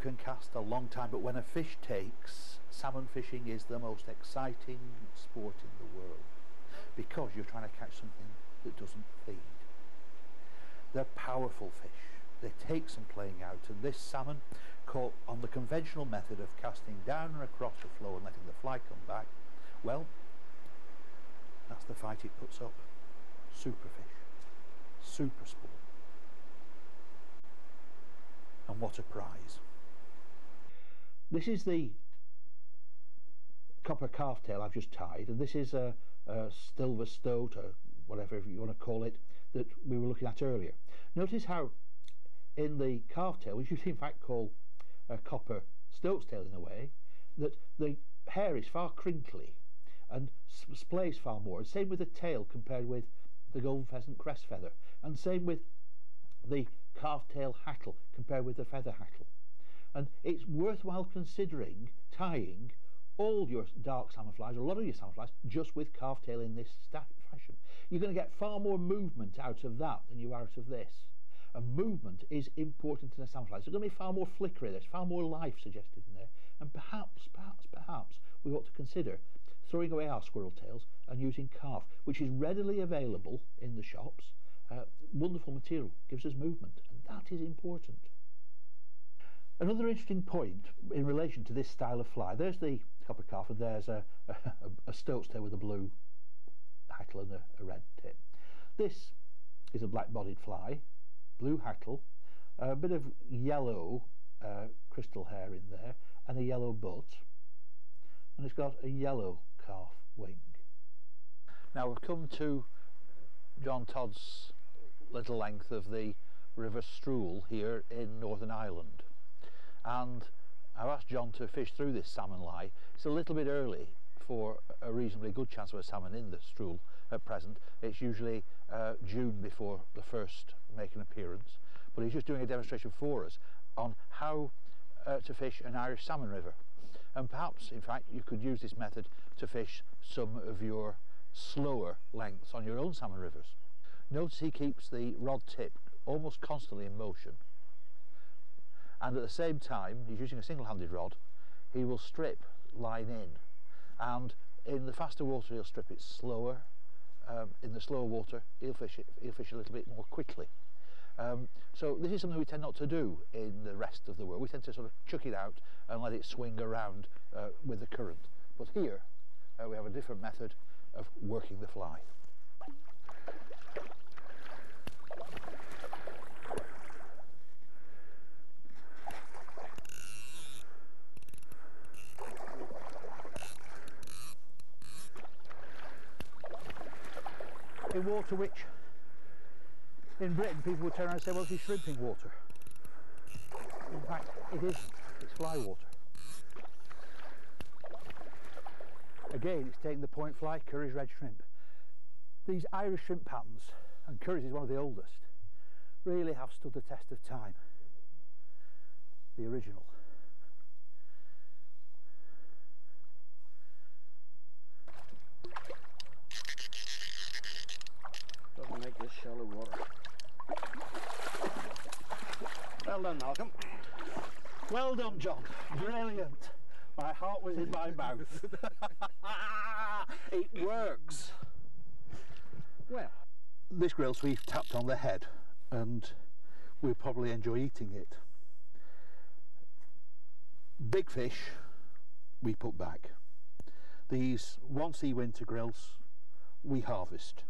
can cast a long time, but when a fish takes, salmon fishing is the most exciting sport in the world, because you're trying to catch something that doesn't feed. They're powerful fish. They take some playing out, and this salmon, caught on the conventional method of casting down and across the flow and letting the fly come back, well, that's the fight it puts up. Super fish, super sport. And what a prize. This is the copper calf tail I've just tied, and this is a silver stoat, or whatever you want to call it, that we were looking at earlier. Notice how in the calf tail, which you in fact call a copper stoat's tail in a way, that the hair is far crinkly and splays far more. And same with the tail compared with the golden pheasant crest feather, and same with the calf tail hattle compared with the feather hattle. And it's worthwhile considering tying all your dark salmon flies, or a lot of your salmon flies, just with calf tail in this fashion. You're going to get far more movement out of that than you are out of this. And movement is important in a salmon fly. There's going to be far more flickery, there's far more life suggested in there, and perhaps we ought to consider throwing away our squirrel tails and using calf, which is readily available in the shops. Wonderful material, gives us movement, and that is important. Another interesting point in relation to this style of fly, there's the copper calf, and there's a stoat's tail with a blue hattle and a red tip. This is a black-bodied fly, blue hattle, a bit of yellow crystal hair in there, and a yellow butt, and it's got a yellow calf wing. Now we've come to John Todd's little length of the River Strule here in Northern Ireland, and I've asked John to fish through this salmon lie. It's a little bit early for a reasonably good chance of a salmon in the Strule at present. It's usually June before the first make an appearance, but he's just doing a demonstration for us on how to fish an Irish salmon river, and perhaps in fact you could use this method to fish some of your slower lengths on your own salmon rivers. Notice he keeps the rod tip almost constantly in motion, and at the same time he's using a single-handed rod. He will strip line in, and in the faster water he'll strip it slower. In the slower water he'll fish a little bit more quickly. So this is something we tend not to do in the rest of the world. We tend to sort of chuck it out and let it swing around with the current, but here we have a different method of working the fly. In water which in Britain people would turn around and say, well, this is shrimping water. In fact it is, it's fly water. Again, it's taking the point fly, Curry's red shrimp. These Irish shrimp patterns, and Curry's is one of the oldest, really have stood the test of time. The original. Doesn't make this shallow water. Well done, Malcolm. Well done, John. Brilliant. My heart was in my mouth. It works. Well, this grill's we've tapped on the head, and we'll probably enjoy eating it. Big fish we put back. These 1C winter grills we harvest.